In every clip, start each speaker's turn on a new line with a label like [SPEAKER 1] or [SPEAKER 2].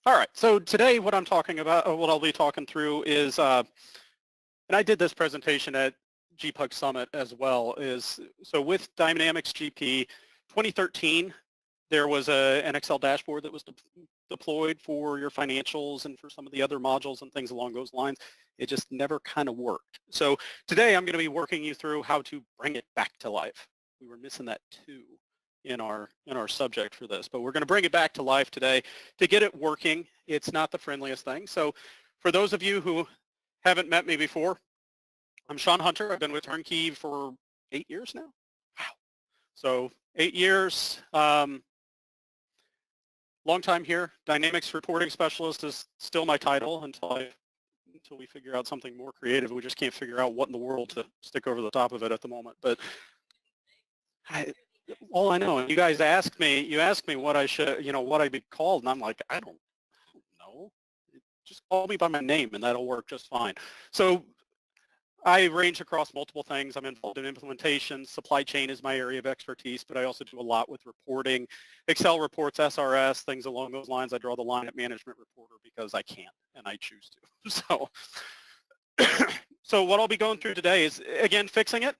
[SPEAKER 1] All right, so today what I'm talking about, or what I'll be talking through is, and I did this presentation at GPUG Summit as well, is so with Dynamics GP 2013, there was an Excel dashboard that was deployed for your financials and for some of the other modules and things along those lines. It just never kind of worked. So today I'm going to be working you through how to bring it back to life. We were missing that too in our subject for this, but we're going to bring it back to life today to get it working. It's not the friendliest thing. So for those of you who haven't met me before, I'm Sean Hunter. I've been with Turnkey for 8 years now. Wow. So 8 years. Long time here. Dynamics reporting specialist is still my title until we figure out something more creative. We just can't figure out what in the world to stick over the top of it at the moment. But all I know, and you guys ask me what I should, what I'd be called, and I'm like, I don't know. Just call me by my name, and that'll work just fine. So I range across multiple things. I'm involved in implementation. Supply chain is my area of expertise, but I also do a lot with reporting, Excel reports, SRS, things along those lines. I draw the line at management reporter because I can and I choose to. So what I'll be going through today is, again, fixing it.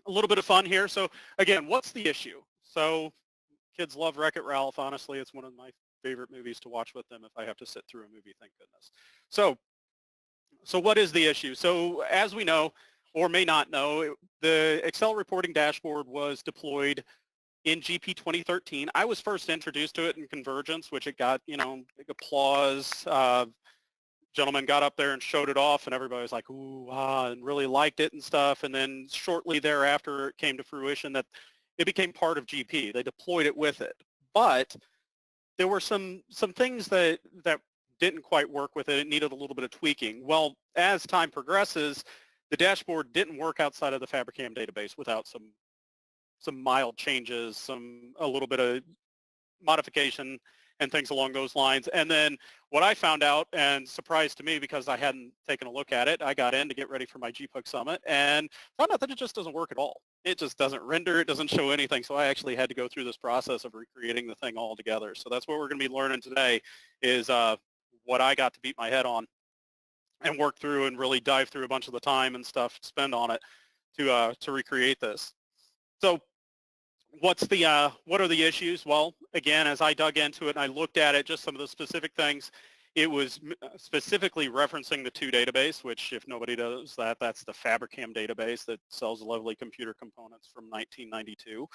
[SPEAKER 1] A little bit of fun here. So again, what's the issue? So kids love Wreck-It Ralph. Honestly, it's one of my favorite movies to watch with them if I have to sit through a movie, thank goodness. So what is the issue? So as we know, or may not know, the Excel reporting dashboard was deployed in GP 2013. I was first introduced to it in Convergence, which it got, big applause. Gentleman got up there and showed it off, and everybody was like, ooh, ah, and really liked it and stuff. And then shortly thereafter, it came to fruition that it became part of GP. They deployed it with it. But there were some things that didn't quite work with it. It needed a little bit of tweaking. Well, as time progresses, the dashboard didn't work outside of the Fabricam database without some mild changes, a little bit of modification and things along those lines. And then what I found out, and surprised to me because I hadn't taken a look at it, I got in to get ready for my GPUG Summit and found out that it just doesn't work at all. It just doesn't render, it doesn't show anything. So I actually had to go through this process of recreating the thing all together. So that's what we're going to be learning today is what I got to beat my head on and work through and really dive through a bunch of the time and stuff spend on it to recreate this. So what are the issues? Well, again, as I dug into it and I looked at it, just some of the specific things, it was specifically referencing the 2 database, which if nobody knows that, that's the Fabricam database that sells lovely computer components from 1992.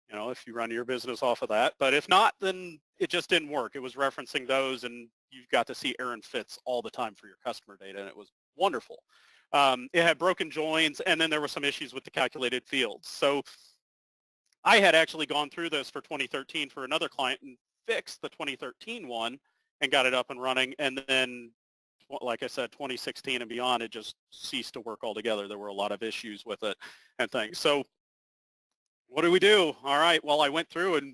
[SPEAKER 1] If you run your business off of that. But if not, then it just didn't work. It was referencing those, and you've got to see errand fits all the time for your customer data, and it was wonderful. It had broken joins, and then there were some issues with the calculated fields. So I had actually gone through this for 2013 for another client and fixed the 2013 one and got it up and running. And then, like I said, 2016 and beyond, it just ceased to work altogether. There were a lot of issues with it and things. So what do we do? All right, well, I went through and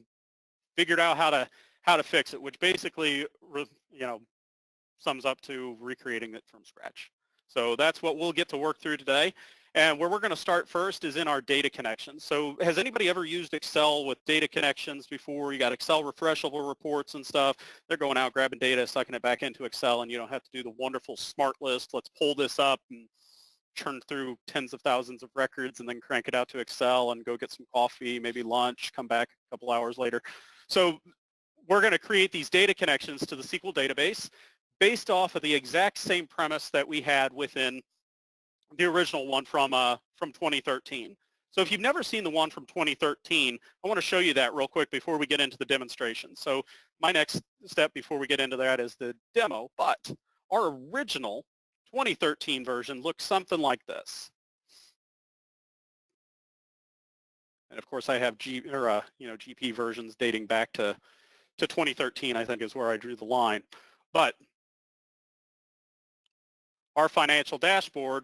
[SPEAKER 1] figured out how to fix it, which basically, sums up to recreating it from scratch. So that's what we'll get to work through today. And where we're going to start first is in our data connections. So has anybody ever used Excel with data connections before? You got Excel refreshable reports and stuff. They're going out, grabbing data, sucking it back into Excel, and you don't have to do the wonderful smart list. Let's pull this up and churn through tens of thousands of records and then crank it out to Excel and go get some coffee, maybe lunch, come back a couple hours later. So we're going to create these data connections to the SQL database based off of the exact same premise that we had within the original one from 2013. So if you've never seen the one from 2013, I want to show you that real quick before we get into the demonstration. So my next step before we get into that is the demo, but our original 2013 version looks something like this. And of course I have GP versions dating back to 2013, I think is where I drew the line. But our financial dashboard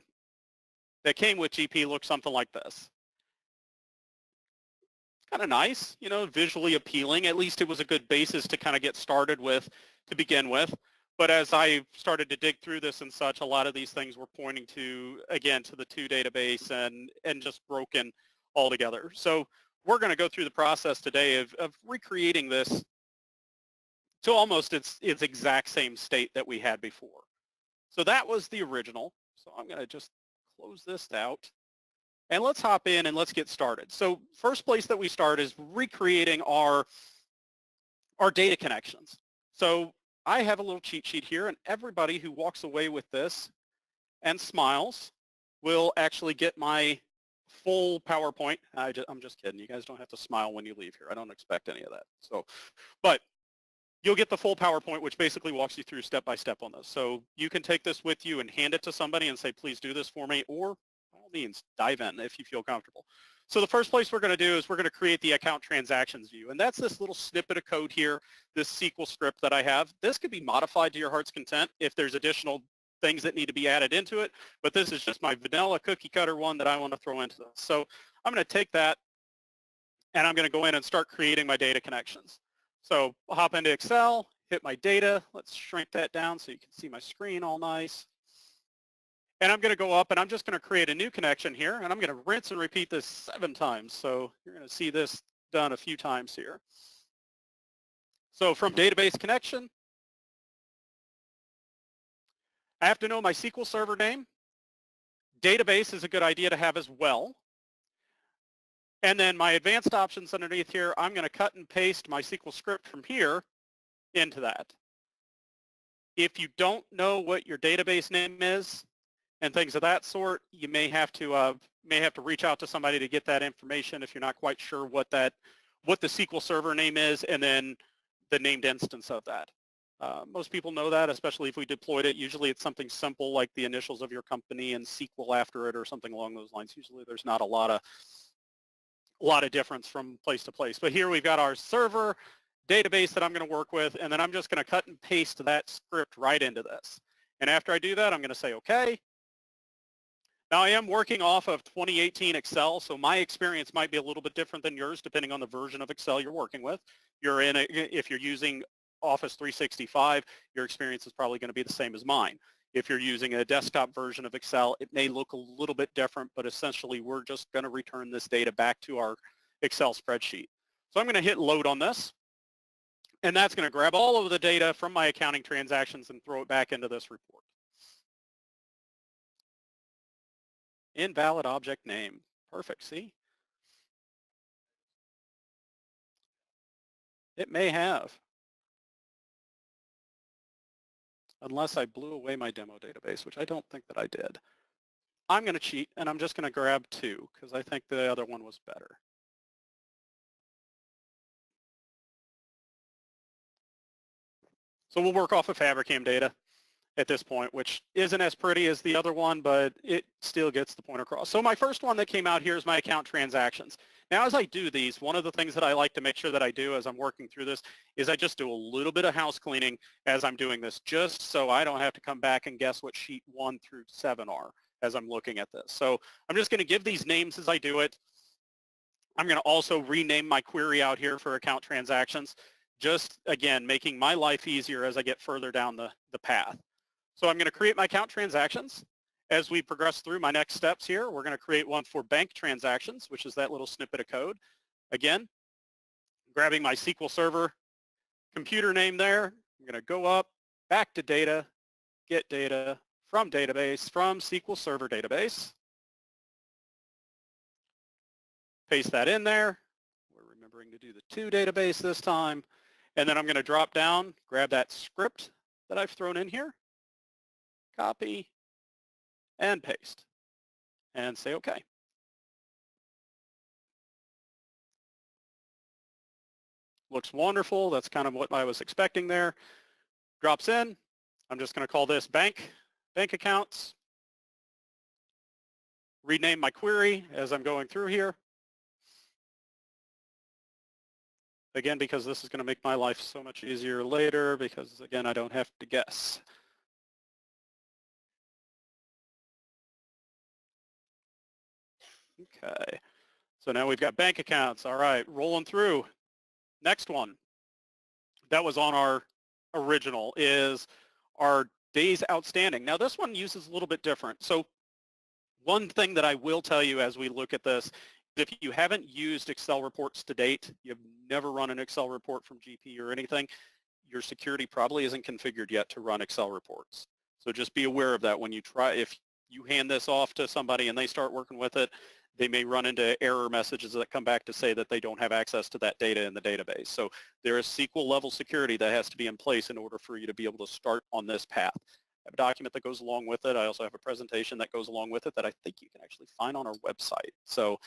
[SPEAKER 1] that came with GP looks something like this. Kind of nice, visually appealing. At least it was a good basis to kind of get started with to begin with. But as I started to dig through this and such, a lot of these things were pointing to, again, to the 2 database and just broken altogether. So we're going to go through the process today of recreating this to almost its exact same state that we had before. So that was the original. So I'm going to just close this out. And let's hop in and let's get started. So first place that we start is recreating our data connections. So I have a little cheat sheet here, and everybody who walks away with this and smiles will actually get my full PowerPoint. I'm just kidding. You guys don't have to smile when you leave here. I don't expect any of that. So, but you'll get the full PowerPoint, which basically walks you through step by step on this. So you can take this with you and hand it to somebody and say, please do this for me, or by all means, dive in if you feel comfortable. So the first place we're going to do is we're going to create the account transactions view. And that's this little snippet of code here, this SQL script that I have. This could be modified to your heart's content if there's additional things that need to be added into it. But this is just my vanilla cookie cutter one that I want to throw into this. So I'm going to take that and I'm going to go in and start creating my data connections. So I'll hop into Excel, hit my data. Let's shrink that down so you can see my screen all nice. And I'm going to go up and I'm just going to create a new connection here, and I'm going to rinse and repeat this 7 times. So you're going to see this done a few times here. So from database connection, I have to know my SQL Server name. Database is a good idea to have as well. And then my advanced options underneath here, I'm going to cut and paste my SQL script from here into that. If you don't know what your database name is and things of that sort, you may have to reach out to somebody to get that information if you're not quite sure what the SQL Server name is, and then the named instance of that. Most people know that, especially if we deployed it. Usually it's something simple like the initials of your company and SQL after it or something along those lines. Usually there's not a lot of difference from place to place. But here we've got our server database that I'm going to work with, and then I'm just going to cut and paste that script right into this. And after I do that, I'm going to say OK. Now I am working off of 2018 Excel, so my experience might be a little bit different than yours depending on the version of Excel you're working with. If you're using Office 365, your experience is probably going to be the same as mine. If you're using a desktop version of Excel, it may look a little bit different, but essentially we're just going to return this data back to our Excel spreadsheet. So I'm going to hit load on this, and that's going to grab all of the data from my accounting transactions and throw it back into this report. Invalid object name. Perfect, see? It may have. Unless I blew away my demo database, which I don't think that I did. I'm going to cheat, and I'm just going to grab 2 because I think the other one was better. So we'll work off of Fabricam data at this point, which isn't as pretty as the other one, but it still gets the point across. So my first one that came out here is my account transactions. Now, as I do these, one of the things that I like to make sure that I do as I'm working through this is I just do a little bit of house cleaning as I'm doing this, just so I don't have to come back and guess what sheet 1 through 7 are as I'm looking at this. So I'm just going to give these names as I do it. I'm going to also rename my query out here for account transactions, just, again, making my life easier as I get further down the path. So I'm going to create my account transactions. As we progress through my next steps here, we're going to create one for bank transactions, which is that little snippet of code. Again, grabbing my SQL Server computer name there, I'm going to go up, back to data, get data from database, from SQL Server database. Paste that in there. We're remembering to do the to database this time. And then I'm going to drop down, grab that script that I've thrown in here, copy, and paste, and say OK. Looks wonderful. That's kind of what I was expecting there. Drops in. I'm just going to call this bank accounts. Rename my query as I'm going through here. Again, because this is going to make my life so much easier later, because again, I don't have to guess. Okay, so now we've got bank accounts. All right, rolling through. Next one that was on our original is our days outstanding. Now this one uses a little bit different. So one thing that I will tell you as we look at this, if you haven't used Excel reports to date, you've never run an Excel report from GP or anything, your security probably isn't configured yet to run Excel reports. So just be aware of that when you try. If you hand this off to somebody and they start working with it, they may run into error messages that come back to say that they don't have access to that data in the database. So there is SQL level security that has to be in place in order for you to be able to start on this path. I have a document that goes along with it. I also have a presentation that goes along with it that I think you can actually find on our website. So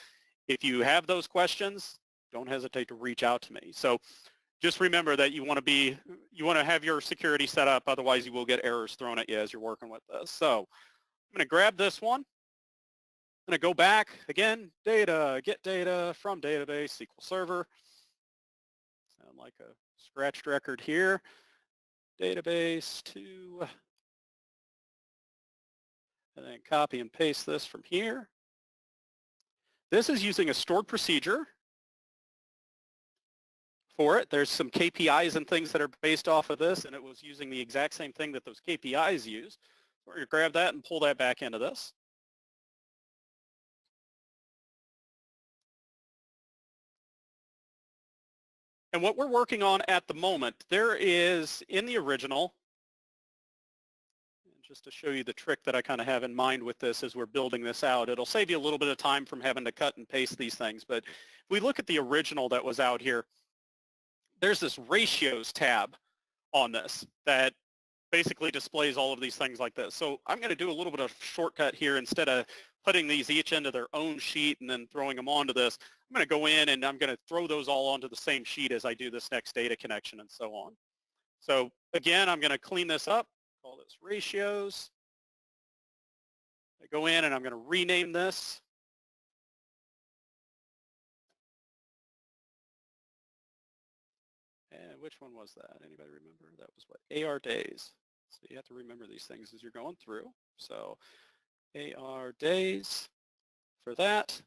[SPEAKER 1] if you have those questions, don't hesitate to reach out to me. So just remember that you want to have your security set up, otherwise you will get errors thrown at you as you're working with this. So I'm going to grab this one. I'm going to go back again, data, get data from database, SQL Server. Sound like a scratched record here. Database to, and then copy and paste this from here. This is using a stored procedure for it. There's some KPIs and things that are based off of this, and it was using the exact same thing that those KPIs use. So we're going to grab that and pull that back into this. And what we're working on at the moment, there is in the original, just to show you the trick that I kind of have in mind with this as we're building this out, it'll save you a little bit of time from having to cut and paste these things. But if we look at the original that was out here, there's this ratios tab on this that basically displays all of these things like this. So I'm going to do a little bit of shortcut here. Instead of putting these each into their own sheet and then throwing them onto this, I'm going to go in and I'm going to throw those all onto the same sheet as I do this next data connection and so on. So again, I'm going to clean this up, call this ratios. I go in and I'm going to rename this. And which one was that? Anybody remember? That was what? AR days. So you have to remember these things as you're going through. So AR days for that.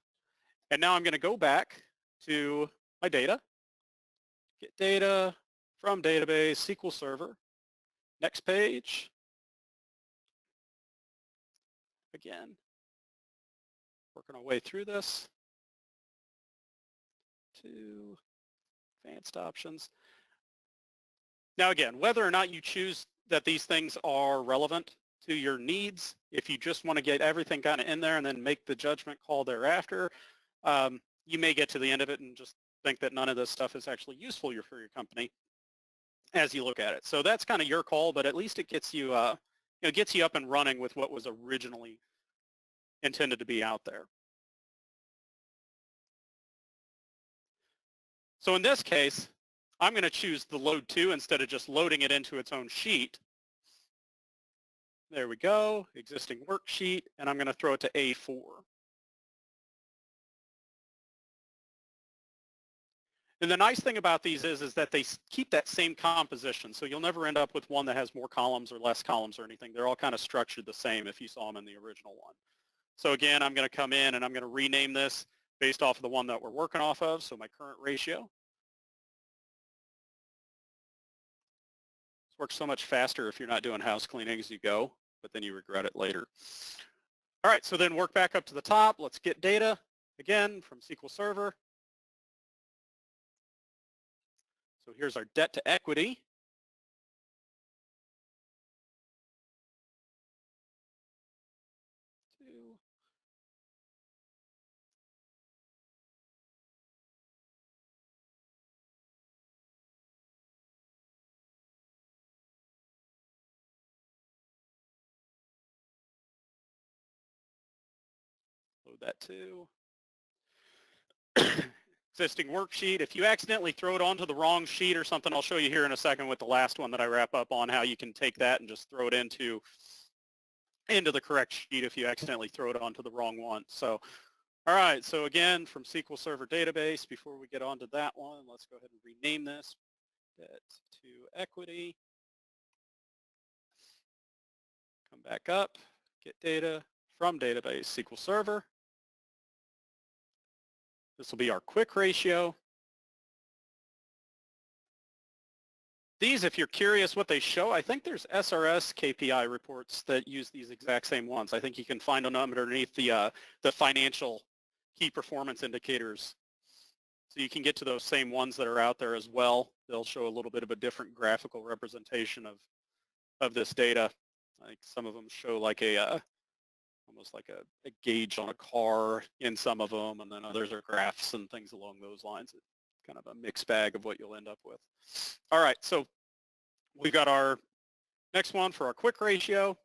[SPEAKER 1] And now I'm going to go back to my data, get data from database, SQL Server. Next page. Again, working our way through this to advanced options. Now again, whether or not you choose that these things are relevant to your needs, if you just want to get everything kind of in there and then make the judgment call thereafter, you may get to the end of it and just think that none of this stuff is actually useful for your company as you look at it. So that's kind of your call, but at least it gets you, gets you up and running with what was originally intended to be out there. So in this case, I'm going to choose the load to instead of just loading it into its own sheet. There we go, existing worksheet, and I'm going to throw it to A4. And the nice thing about these is that they keep that same composition, so you'll never end up with one that has more columns or less columns or anything. They're all kind of structured the same if you saw them in the original one. So again, I'm going to come in and I'm going to rename this based off of the one that we're working off of, so my current ratio. This works so much faster if you're not doing house cleaning as you go, but then you regret it later. All right, so then work back up to the top. Let's get data, again, from SQL Server. So here's our debt to equity. Load that too. Existing worksheet. If you accidentally throw it onto the wrong sheet or something, I'll show you here in a second with the last one that I wrap up on how you can take that and just throw it into the correct sheet if you accidentally throw it onto the wrong one. So, all right, so again, from SQL Server database, before we get onto that one, let's go ahead and rename this debt to equity. Come back up, get data from database, SQL Server. This will be our quick ratio. These, if you're curious what they show, I think there's SRS KPI reports that use these exact same ones. I think you can find them underneath the financial key performance indicators So you can get to those same ones that are out there as well. They'll show a little bit of a different graphical representation of this data. Like some of them show like a almost like a gauge on a car in some of them, and then others are graphs and things along those lines. It's kind of a mixed bag of what you'll end up with. All right, so we've got our next one for our quick ratio.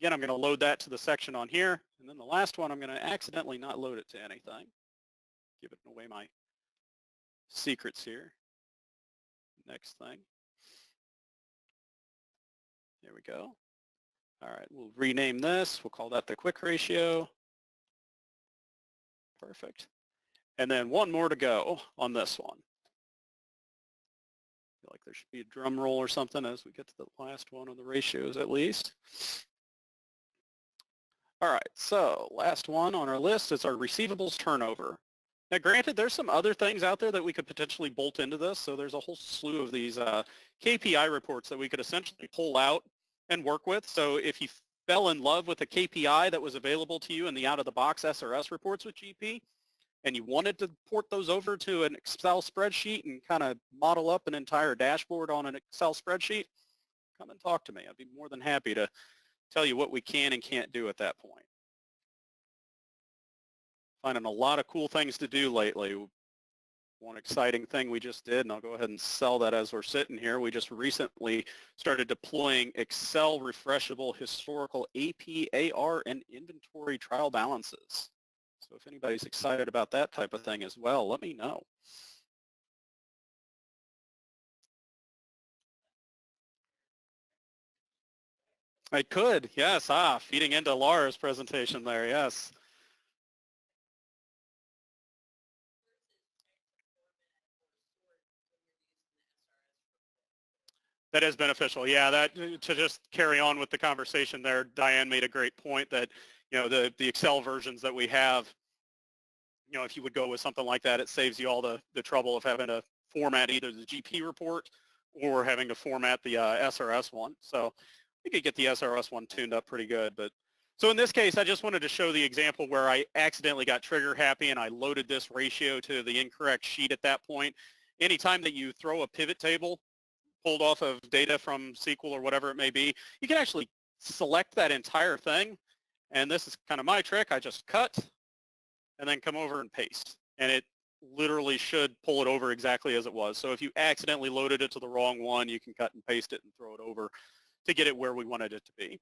[SPEAKER 1] Again, I'm going to load that to the section on here. And then the last one, I'm going to accidentally not load it to anything. Giving away my secrets here. Next thing. There we go. All right, we'll rename this. We'll call that the quick ratio. Perfect. And then one more to go on this one. I feel like there should be a drum roll or something as we get to the last one of the ratios at least. All right, so last one on our list is our receivables turnover. Now granted, there's some other things out there that we could potentially bolt into this, so there's a whole slew of these KPI reports that we could essentially pull out and work with. So if you fell in love with a KPI that was available to you in the out-of-the-box SRS reports with GP, and you wanted to port those over to an Excel spreadsheet and kind of model up an entire dashboard on an Excel spreadsheet, come and talk to me. I'd be more than happy to tell you what we can and can't do at that point. Finding a lot of cool things to do lately. One exciting thing we just did, and I'll go ahead and sell that as we're sitting here, we just recently started deploying Excel refreshable historical AP, AR, and inventory trial balances. So if anybody's excited about that type of thing as well, let me know. I could, yes. Feeding into Laura's presentation there, yes. That is beneficial. Yeah, that to just carry on with the conversation there, Diane made a great point that, you know, the Excel versions that we have, you know, if you would go with something like that, it saves you all the trouble of having to format either the GP report or having to format the SRS one. So we could get the SRS one tuned up pretty good. But so in this case, I just wanted to show the example where I accidentally got trigger happy and I loaded this ratio to the incorrect sheet at that point. Anytime that you throw a pivot table pulled off of data from SQL or whatever it may be, you can actually select that entire thing. And this is kind of my trick. I just cut and then come over and paste. And it literally should pull it over exactly as it was. So if you accidentally loaded it to the wrong one, you can cut and paste it and throw it over to get it where we wanted it to be.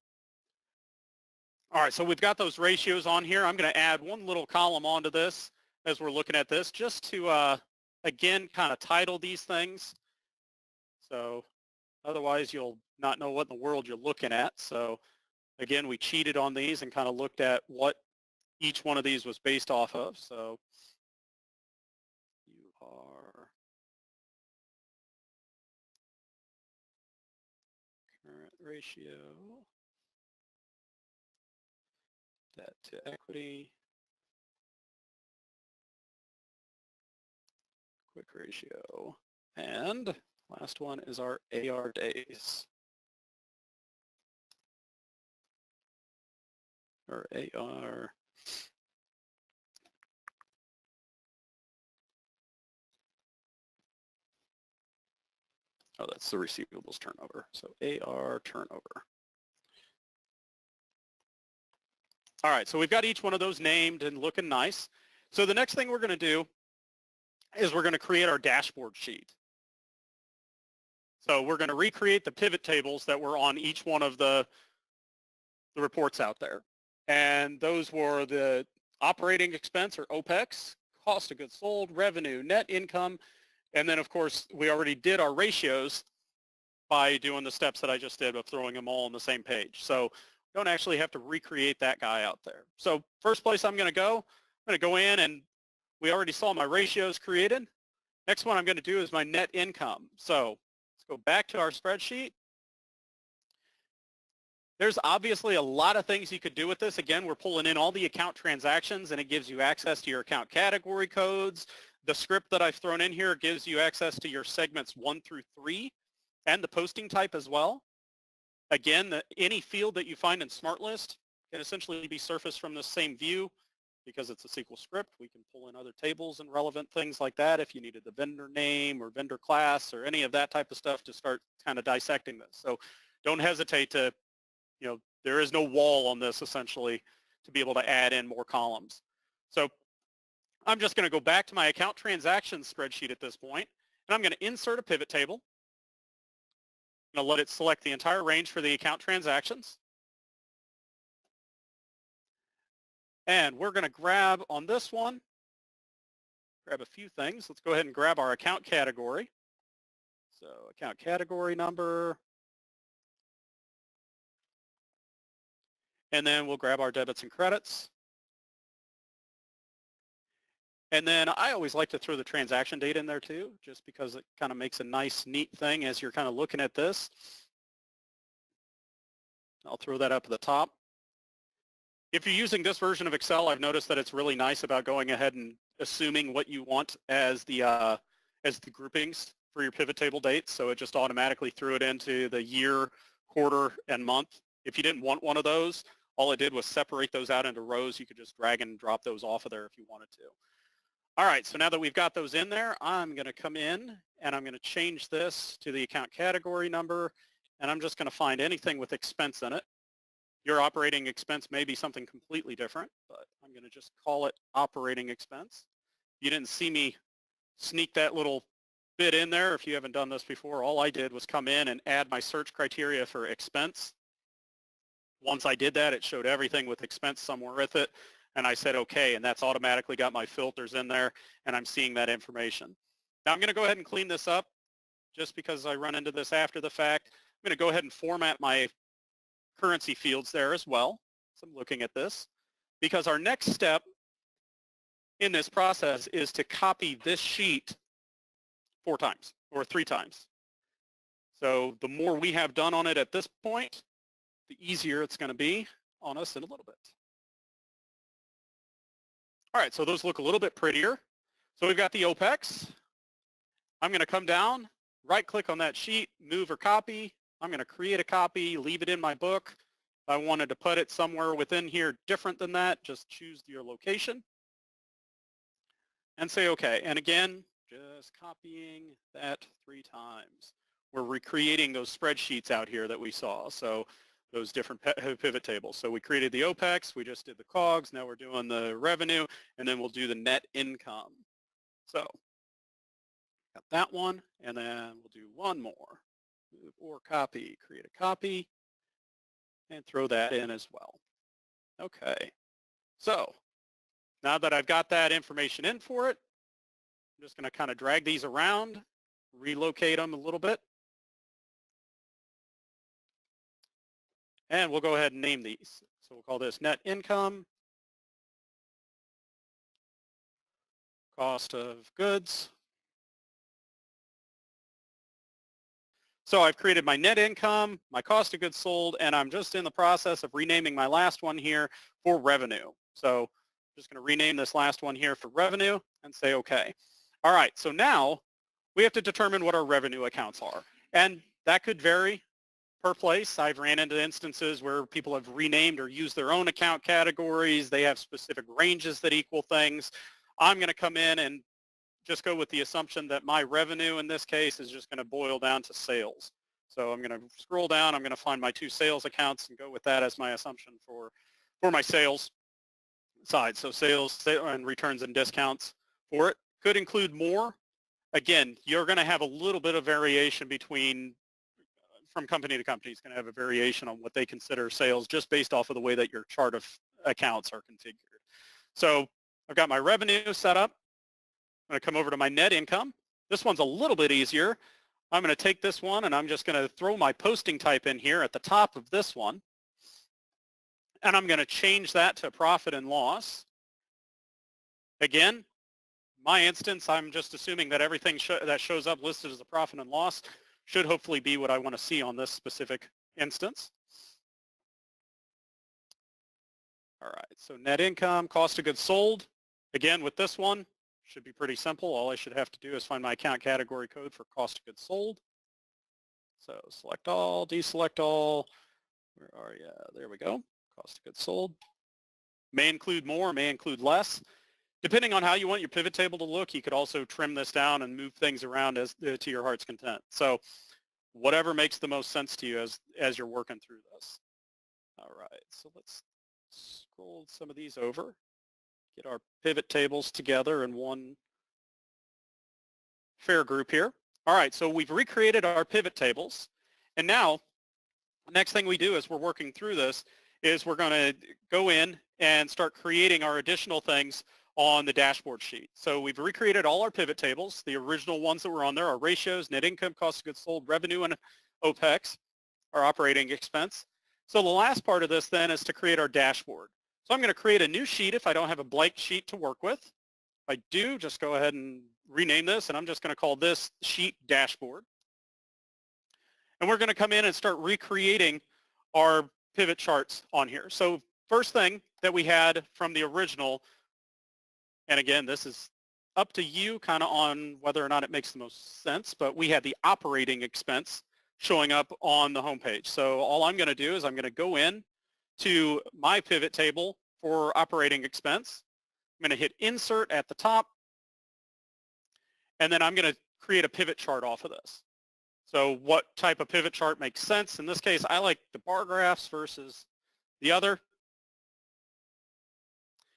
[SPEAKER 1] All right, so we've got those ratios on here. I'm going to add one little column onto this as we're looking at this, just to, again, kind of title these things. So otherwise you'll not know what in the world you're looking at. So again, we cheated on these and kind of looked at what each one of these was based off of. So you are current ratio, debt to equity, quick ratio, and last one is our AR days, or AR. Oh, that's the receivables turnover. So AR turnover. All right, so we've got each one of those named and looking nice. So the next thing we're going to do is we're going to create our dashboard sheet. So we're going to recreate the pivot tables that were on each one of the reports out there. And those were the operating expense, or OPEX, cost of goods sold, revenue, net income, and then of course we already did our ratios by doing the steps that I just did of throwing them all on the same page. So don't actually have to recreate that guy out there. So first place I'm going to go in, and we already saw my ratios created. Next one I'm going to do is my net income. So let's go back to our spreadsheet. There's obviously a lot of things you could do with this. Again, we're pulling in all the account transactions, and it gives you access to your account category codes. The script that I've thrown in here gives you access to your segments 1 through 3 and the posting type as well. Again, any field that you find in SmartList can essentially be surfaced from the same view. because it's a SQL script. We can pull in other tables and relevant things like that if you needed the vendor name or vendor class or any of that type of stuff to start kind of dissecting this. So don't hesitate to, there is no wall on this essentially to be able to add in more columns. So I'm just going to go back to my account transactions spreadsheet at this point, and I'm going to insert a pivot table. I'm going to let it select the entire range for the account transactions. And we're going to grab on this one, grab a few things. Let's go ahead and grab our account category. So account category number. And then we'll grab our debits and credits. And then I always like to throw the transaction date in there too, just because it kind of makes a nice, neat thing as you're kind of looking at this. I'll throw that up at the top. If you're using this version of Excel, I've noticed that it's really nice about going ahead and assuming what you want as the groupings for your pivot table dates. So it just automatically threw it into the year, quarter, and month. If you didn't want one of those, all it did was separate those out into rows. You could just drag and drop those off of there if you wanted to. All right, so now that we've got those in there, I'm going to come in and I'm going to change this to the account category number, and I'm just going to find anything with expense in it. Your operating expense may be something completely different, but I'm going to just call it operating expense. You didn't see me sneak that little bit in there. If you haven't done this before, all I did was come in and add my search criteria for expense. Once I did that, it showed everything with expense somewhere with it, and I said okay, and that's automatically got my filters in there, and I'm seeing that information. Now I'm going to go ahead and clean this up just because I run into this after the fact. I'm going to go ahead and format my currency fields there as well. So I'm looking at this because our next step in this process is to copy this sheet 4 times or 3 times. So the more we have done on it at this point, the easier it's going to be on us in a little bit. All right, so those look a little bit prettier. So we've got the OPEX. I'm going to come down, right click on that sheet, move or copy. I'm going to create a copy, leave it in my book. If I wanted to put it somewhere within here different than that, just choose your location and say okay. And again, just copying that 3 times. We're recreating those spreadsheets out here that we saw. So those different pivot tables. So we created the OPEX, we just did the COGS, now we're doing the revenue, and then we'll do the net income. So got that one, and then we'll do one more. Move or copy, create a copy, and throw that in as well. Okay, so now that I've got that information in for it, I'm just going to kind of drag these around, relocate them a little bit, and we'll go ahead and name these. So we'll call this net income, cost of goods. So I've created my net income, my cost of goods sold, and I'm just in the process of renaming my last one here for revenue. So I'm just going to rename this last one here for revenue and say okay. All right, so now we have to determine what our revenue accounts are. And that could vary per place. I've ran into instances where people have renamed or used their own account categories. They have specific ranges that equal things. I'm going to come in and just go with the assumption that my revenue in this case is just going to boil down to sales. So I'm going to scroll down. I'm going to find my 2 sales accounts and go with that as my assumption for my sales side. So sales and returns and discounts for it. Could include more. Again, you're going to have a little bit of variation from company to company. It's going to have a variation on what they consider sales just based off of the way that your chart of accounts are configured. So I've got my revenue set up. I'm going to come over to my net income. This one's a little bit easier. I'm going to take this one and I'm just going to throw my posting type in here at the top of this one. And I'm going to change that to profit and loss. Again, my instance, I'm just assuming that everything that shows up listed as a profit and loss should hopefully be what I want to see on this specific instance. All right, so net income, cost of goods sold. Again, with this one, should be pretty simple. All I should have to do is find my account category code for cost of goods sold. So select all, deselect all. Where are you? There we go. Cost of goods sold. May include more, may include less. Depending on how you want your pivot table to look, you could also trim this down and move things around as to your heart's content. So whatever makes the most sense to you as you're working through this. All right, so let's scroll some of these over, get our pivot tables together in one fair group here. All right, so we've recreated our pivot tables. And now, the next thing we do as we're working through this is we're going to go in and start creating our additional things on the dashboard sheet. So we've recreated all our pivot tables. The original ones that were on there are ratios, net income, cost of goods sold, revenue, and OPEX, our operating expense. So the last part of this then is to create our dashboard. So I'm going to create a new sheet if I don't have a blank sheet to work with. If I do, just go ahead and rename this, and I'm just going to call this sheet dashboard. And we're going to come in and start recreating our pivot charts on here. So first thing that we had from the original, and again, this is up to you kind of on whether or not it makes the most sense, but we had the operating expense showing up on the homepage. So all I'm going to do is I'm going to go in to my pivot table for operating expense. I'm going to hit insert at the top, and then I'm going to create a pivot chart off of this. So what type of pivot chart makes sense? In this case, I like the bar graphs versus the other.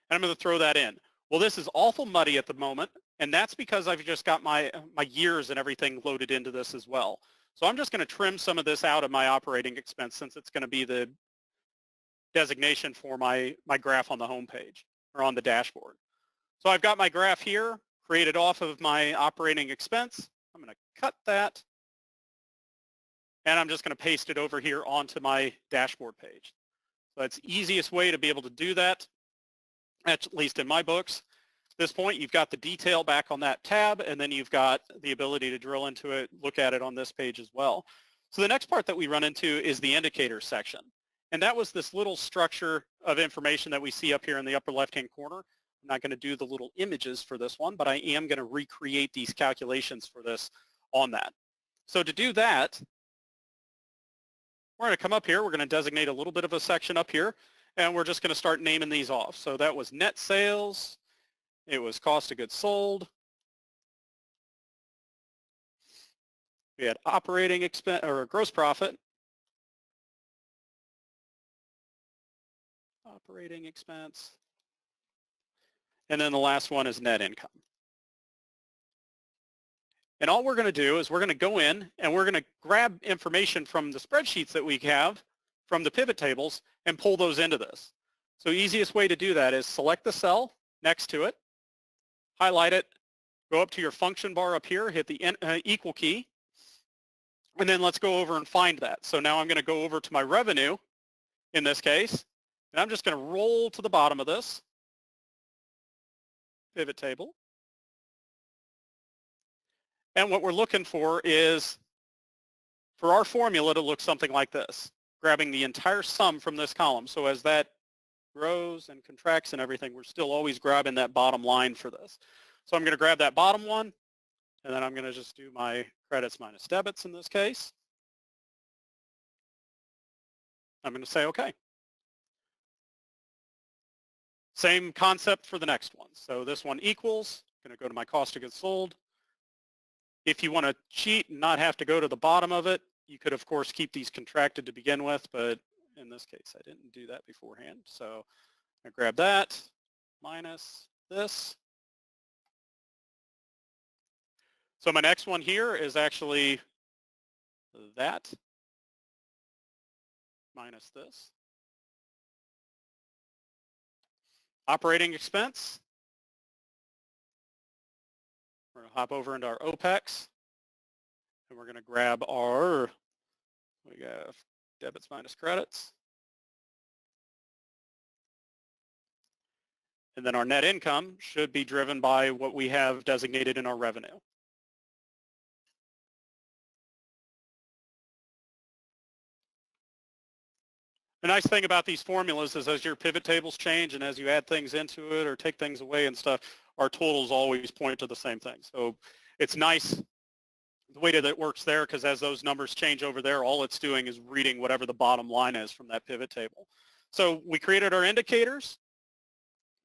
[SPEAKER 1] And I'm going to throw that in. Well, this is awful muddy at the moment, and that's because I've just got my years and everything loaded into this as well. So I'm just going to trim some of this out of my operating expense since it's going to be the designation for my graph on the home page or on the dashboard. So I've got my graph here created off of my operating expense. I'm going to cut that, and I'm just going to paste it over here onto my dashboard page. So that's the easiest way to be able to do that, at least in my books. At this point, you've got the detail back on that tab, and then you've got the ability to drill into it, look at it on this page as well. So the next part that we run into is the indicator section. And that was this little structure of information that we see up here in the upper left-hand corner. I'm not going to do the little images for this one, but I am going to recreate these calculations for this on that. So to do that, we're going to come up here. We're going to designate a little bit of a section up here, and we're just going to start naming these off. So that was net sales. It was cost of goods sold. We had operating expense or gross profit. Operating expense. And then the last one is net income. And all we're going to do is we're going to go in and we're going to grab information from the spreadsheets that we have from the pivot tables and pull those into this. So easiest way to do that is select the cell next to it, highlight it, go up to your function bar up here, hit the equal key, and then let's go over and find that. So now I'm going to go over to my revenue in this case, and I'm just going to roll to the bottom of this pivot table. And what we're looking for is for our formula to look something like this, grabbing the entire sum from this column. So as that grows and contracts and everything, we're still always grabbing that bottom line for this. So I'm going to grab that bottom one, and then I'm going to just do my credits minus debits in this case. I'm going to say OK. Same concept for the next one. So this one equals, I'm going to go to my cost of goods sold. If you want to cheat and not have to go to the bottom of it, you could, of course, keep these contracted to begin with, but in this case, I didn't do that beforehand. So I grab that, minus this. So my next one here is actually that minus this. Operating expense. We're going to hop over into our OPEX, and we're going to grab our, we got debits minus credits. And then our net income should be driven by what we have designated in our revenue. The nice thing about these formulas is as your pivot tables change and as you add things into it or take things away and stuff, our totals always point to the same thing. So it's nice the way that it works there, because as those numbers change over there, all it's doing is reading whatever the bottom line is from that pivot table. So we created our indicators.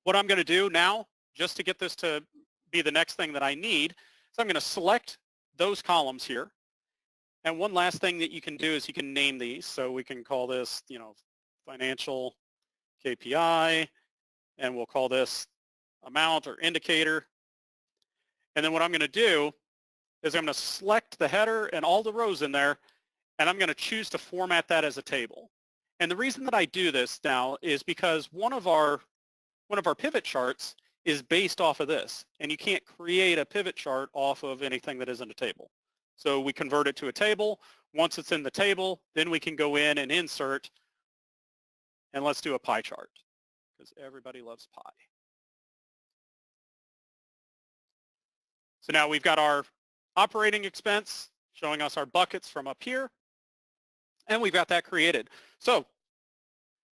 [SPEAKER 1] what I'm going to do now, just to get this to be the next thing that I need, is I'm going to select those columns here. And one last thing that you can do is you can name these. So we can call this, financial KPI, and we'll call this amount or indicator. And then what I'm going to do is I'm going to select the header and all the rows in there, and I'm going to choose to format that as a table. And the reason that I do this now is because one of our pivot charts is based off of this, and you can't create a pivot chart off of anything that isn't a table. So we convert it to a table. Once it's in the table, then we can go in and insert, and let's do a pie chart because everybody loves pie. So now we've got our operating expense showing us our buckets from up here, and we've got that created. So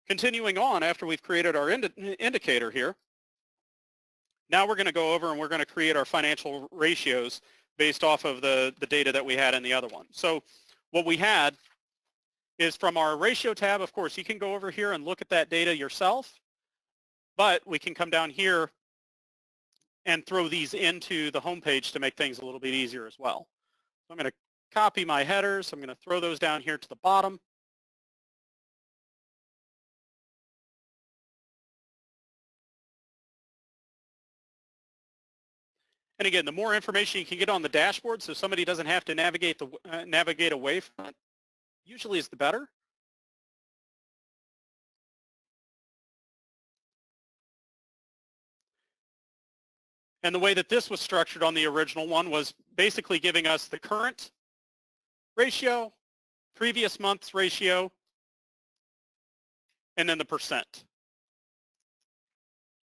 [SPEAKER 1] continuing on, after we've created our indicator here, now we're going to go over and we're going to create our financial ratios based off of the data that we had in the other one. So what we had is from our ratio tab, of course, you can go over here and look at that data yourself, but we can come down here and throw these into the home page to make things a little bit easier as well. So I'm going to copy my headers. I'm going to throw those down here to the bottom. And again, the more information you can get on the dashboard so somebody doesn't have to navigate away from it, usually is the better. And the way that this was structured on the original one was basically giving us the current ratio, previous month's ratio, and then the percent.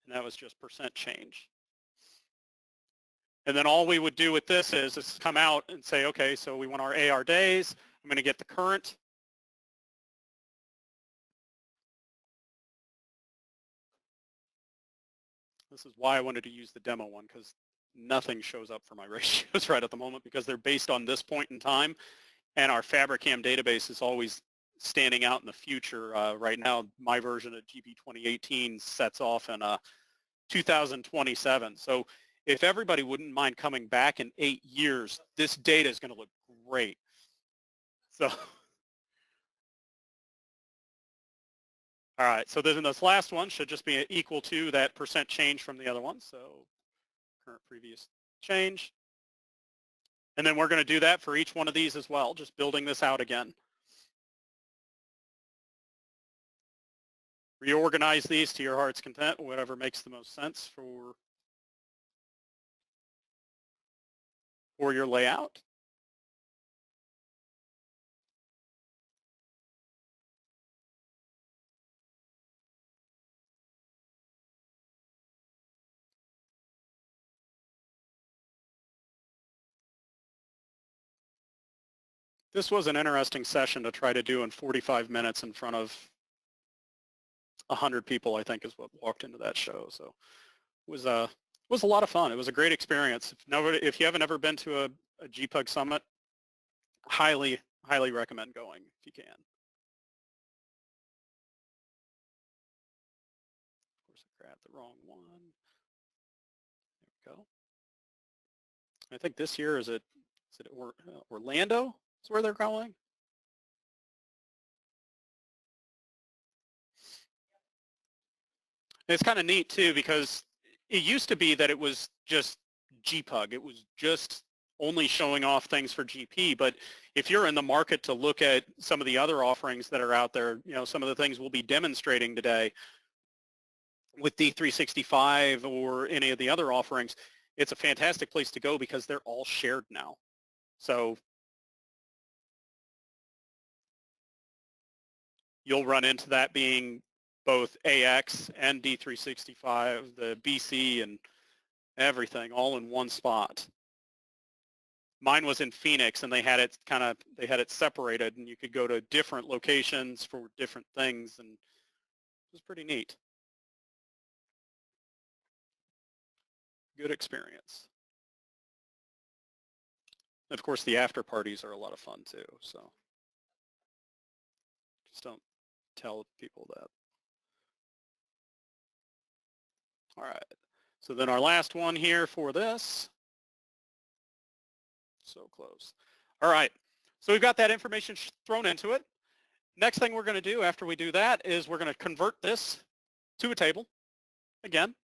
[SPEAKER 1] And that was just percent change. And then all we would do with this is come out and say, okay, so we want our AR days. I'm going to get the current. This is why I wanted to use the demo one, because nothing shows up for my ratios right at the moment because they're based on this point in time. And our Fabricam database is always standing out in the future. Right now, my version of GP 2018 sets off in 2027. So if everybody wouldn't mind coming back in 8 years, this data is going to look great. So, all right. So then this last one should just be equal to that percent change from the other one. So current previous change. And then we're going to do that for each one of these as well, just building this out again. Reorganize these to your heart's content, whatever makes the most sense for your layout. This was an interesting session to try to do in 45 minutes in front of 100 people, I think is what walked into that show. So it was a lot of fun. It was a great experience. If you haven't ever been to a GPUG Summit, highly recommend going if you can. Of course, I grabbed the wrong one. There we go. I think this year is it Orlando? Is where they're going. And it's kind of neat too because it used to be that it was just GPUG. It was just only showing off things for GP. But if you're in the market to look at some of the other offerings that are out there, some of the things we'll be demonstrating today with D365 or any of the other offerings, it's a fantastic place to go because they're all shared now. So you'll run into that being both AX and D365, the BC and everything all in one spot. Mine was in Phoenix and they had it separated and you could go to different locations for different things and it was pretty neat. Good experience. And of course the after parties are a lot of fun too, so just don't tell people that. All right. So then our last one here for this. So close. All right. So we've got that information thrown into it. Next thing we're going to do after we do that is we're going to convert this to a table again,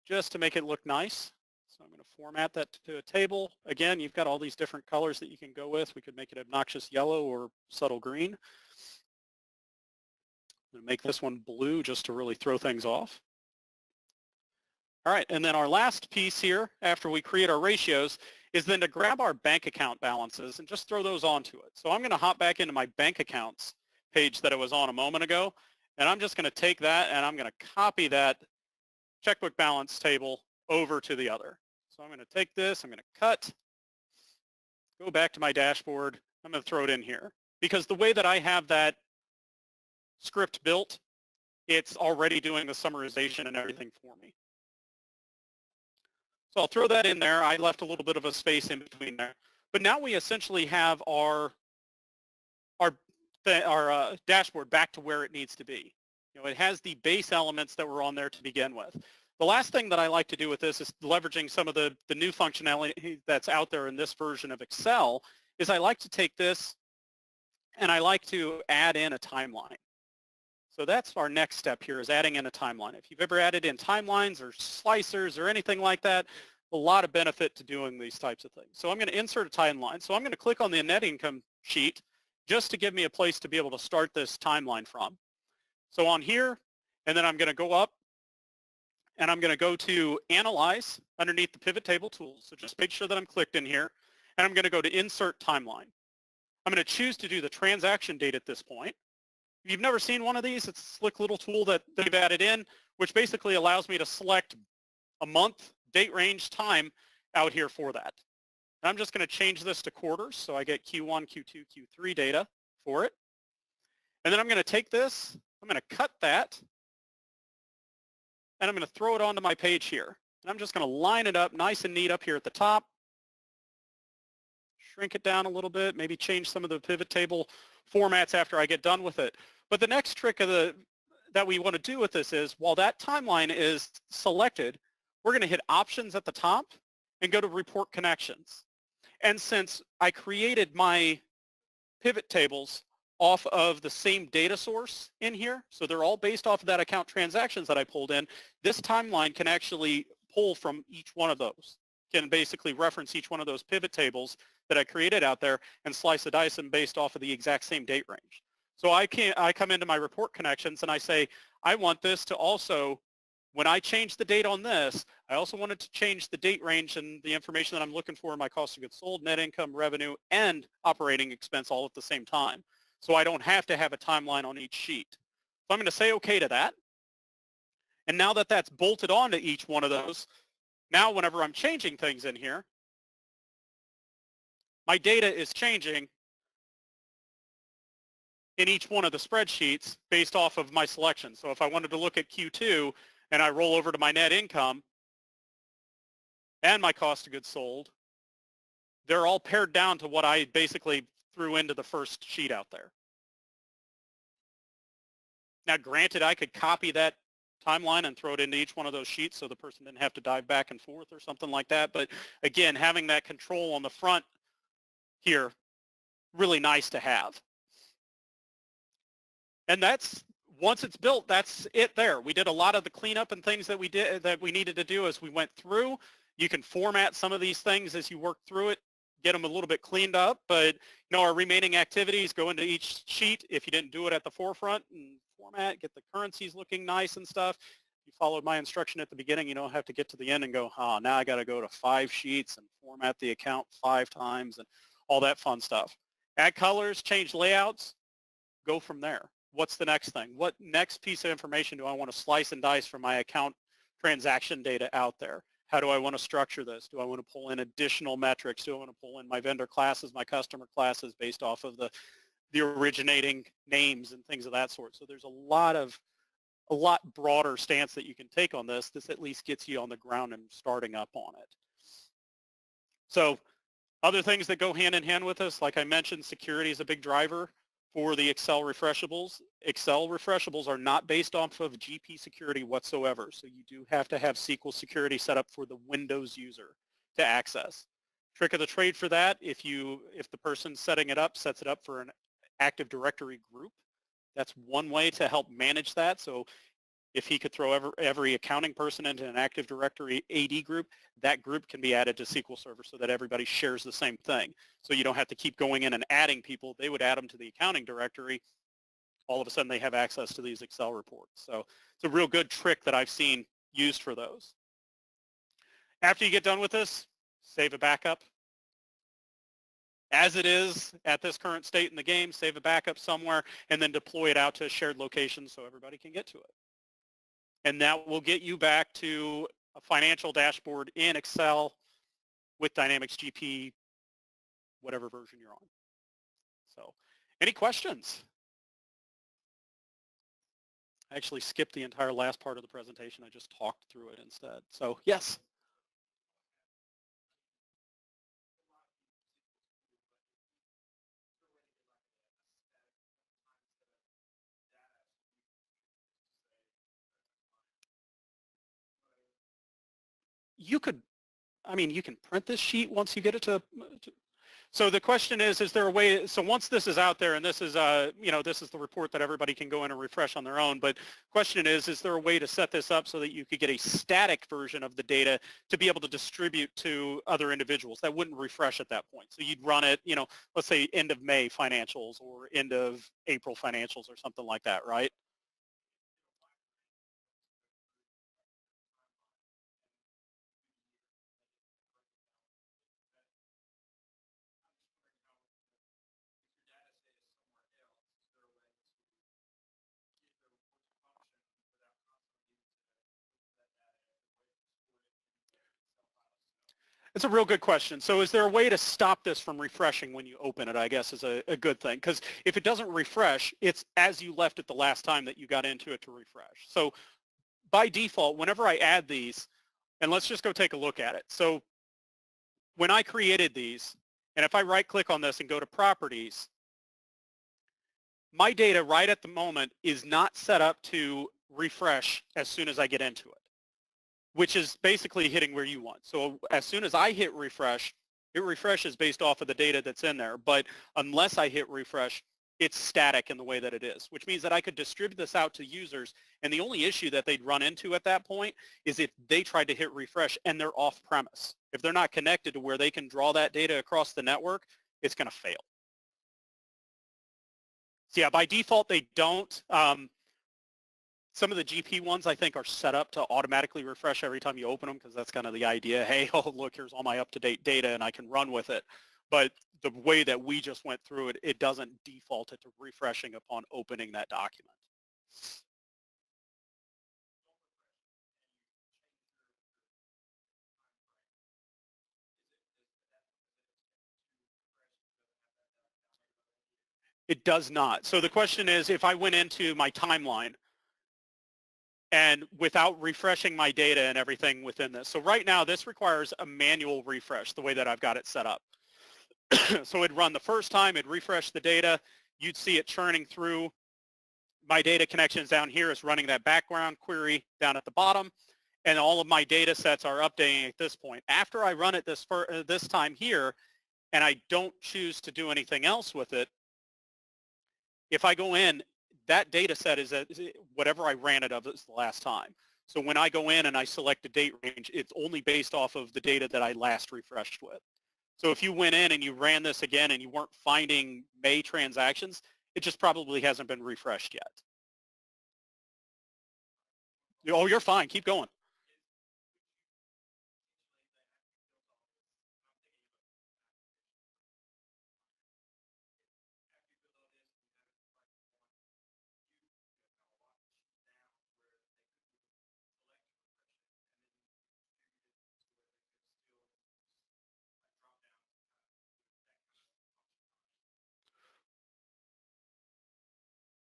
[SPEAKER 1] just to make it look nice. So I'm going to format that to a table. Again, you've got all these different colors that you can go with. We could make it obnoxious yellow or subtle green. I'm going to make this one blue just to really throw things off. All right, and then our last piece here, after we create our ratios, is then to grab our bank account balances and just throw those onto it. So I'm going to hop back into my bank accounts page that I was on a moment ago, and I'm just going to take that and I'm going to copy that checkbook balance table over to the other. So I'm going to take this, I'm going to cut, go back to my dashboard, I'm going to throw it in here. Because the way that I have that script built, it's already doing the summarization and everything for me. So I'll throw that in there. I left a little bit of a space in between there. But now we essentially have our dashboard back to where it needs to be. You know, it has the base elements that were on there to begin with. The last thing that I like to do with this is leveraging some of the new functionality that's out there in this version of Excel is I like to take this and I like to add in a timeline. So that's our next step here is adding in a timeline. If you've ever added in timelines or slicers or anything like that, a lot of benefit to doing these types of things. So I'm going to insert a timeline. So I'm going to click on the net income sheet just to give me a place to be able to start this timeline from. So on here, and then I'm going to go up and I'm going to go to Analyze underneath the pivot table tools. So just make sure that I'm clicked in here, and I'm going to go to Insert Timeline. I'm going to choose to do the transaction date at this point. If you've never seen one of these, it's a slick little tool that they've added in, which basically allows me to select a month, date range, time out here for that. And I'm just going to change this to quarters, so I get Q1, Q2, Q3 data for it. And then I'm going to take this, I'm going to cut that, and I'm going to throw it onto my page here. And I'm just going to line it up nice and neat up here at the top. Shrink it down a little bit, maybe change some of the pivot table formats after I get done with it. But the next trick that we want to do with this is, while that timeline is selected, we're going to hit Options at the top and go to Report Connections. And since I created my pivot tables off of the same data source in here, so they're all based off of that account transactions that I pulled in, this timeline can actually pull from each one of those, can basically reference each one of those pivot tables that I created out there and slice and dice them based off of the exact same date range. So I come into my report connections and I say, I want this to also, when I change the date on this, I also wanted to change the date range and the information that I'm looking for in my cost of goods sold, net income, revenue, and operating expense all at the same time. So I don't have to have a timeline on each sheet. So I'm going to say okay to that. And now that that's bolted onto each one of those, now whenever I'm changing things in here, my data is changing in each one of the spreadsheets based off of my selection. So if I wanted to look at Q2 and I roll over to my net income and my cost of goods sold, they're all pared down to what I basically threw into the first sheet out there. Now, granted, I could copy that timeline and throw it into each one of those sheets so the person didn't have to dive back and forth or something like that. But again, having that control on the front here, really nice to have. And that's, once it's built, that's it there. We did a lot of the cleanup and things that we needed to do as we went through. You can format some of these things as you work through it, get them a little bit cleaned up, but our remaining activities go into each sheet if you didn't do it at the forefront, and format, get the currencies looking nice and stuff. If you followed my instruction at the beginning, you don't have to get to the end and go, now I got to go to 5 sheets and format the account 5 times and all that fun stuff. Add colors, change layouts, go from there. What's the next thing? What next piece of information do I want to slice and dice from my account transaction data out there? How do I want to structure this? Do I want to pull in additional metrics? Do I want to pull in my vendor classes, my customer classes based off of the originating names and things of that sort? So there's a lot broader stance that you can take on this. This at least gets you on the ground and starting up on it. So other things that go hand in hand with this, like I mentioned, security is a big driver. for the Excel refreshables are not based off of GP security whatsoever. So you do have to have SQL security set up for the Windows user to access. Trick of the trade for that, if the person setting it up sets it up for an Active Directory group, that's one way to help manage that. So if he could throw every accounting person into an Active Directory AD group, that group can be added to SQL Server so that everybody shares the same thing. So you don't have to keep going in and adding people. They would add them to the accounting directory. All of a sudden they have access to these Excel reports. So it's a real good trick that I've seen used for those. After you get done with this, save a backup. As it is at this current state in the game, save a backup somewhere and then deploy it out to a shared location so everybody can get to it. And that will get you back to a financial dashboard in Excel with Dynamics GP, whatever version you're on. So any questions? I actually skipped the entire last part of the presentation. I just talked through it instead. So yes. You could, I mean, you can print this sheet once you get it to so the question is there a way, so once this is out there and this is, this is the report that everybody can go in and refresh on their own, but question is there a way to set this up so that you could get a static version of the data to be able to distribute to other individuals that wouldn't refresh at that point? So you'd run it, let's say end of May financials or end of April financials or something like that, right? It's a real good question. So is there a way to stop this from refreshing when you open it, I guess is a good thing. Because if it doesn't refresh, it's as you left it the last time that you got into it to refresh. So by default, whenever I add these, and let's just go take a look at it. So when I created these, and if I right click on this and go to properties, my data right at the moment is not set up to refresh as soon as I get into it, which is basically hitting where you want. So as soon as I hit refresh, it refreshes based off of the data that's in there. But unless I hit refresh, it's static in the way that it is, which means that I could distribute this out to users. And the only issue that they'd run into at that point is if they tried to hit refresh and they're off premise. If they're not connected to where they can draw that data across the network, it's going to fail. So yeah, by default, they don't. Some of the GP ones, I think, are set up to automatically refresh every time you open them because that's kind of the idea. Hey, oh, look, here's all my up-to-date data and I can run with it. But the way that we just went through it, it doesn't default it to refreshing upon opening that document. It does not. So the question is, if I went into my timeline and without refreshing my data and everything within this. So right now, this requires a manual refresh, the way that I've got it set up. So it'd run the first time, it'd refresh the data, you'd see it churning through. My data connections down here is running that background query down at the bottom, and all of my data sets are updating at this point. After I run it this time here, and I don't choose to do anything else with it, if I go in, that data set is whatever I ran it of is the last time. So when I go in and I select a date range, it's only based off of the data that I last refreshed with. So if you went in and you ran this again and you weren't finding May transactions, it just probably hasn't been refreshed yet. Oh, you're fine. Keep going.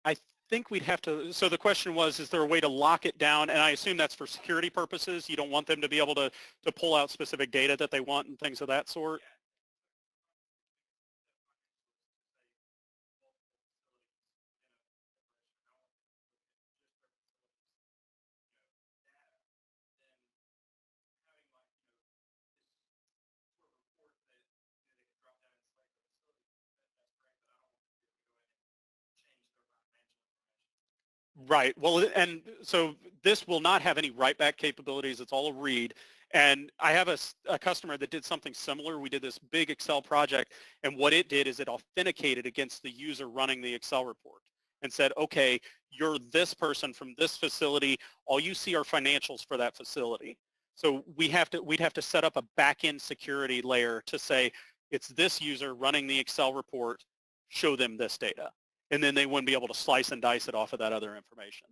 [SPEAKER 1] I think we'd have to, so the question was, is there a way to lock it down? And I assume that's for security purposes. You don't want them to be able to pull out specific data that they want and things of that sort? Right. Well, and so this will not have any write back capabilities. It's all a read. And I have a customer that did something similar. We did this big Excel project, and what it did is it authenticated against the user running the Excel report and said, okay, you're this person from this facility. All you see are financials for that facility. So we'd have to set up a back-end security layer to say, it's this user running the Excel report, show them this data. And then they wouldn't be able to slice and dice it off of that other information.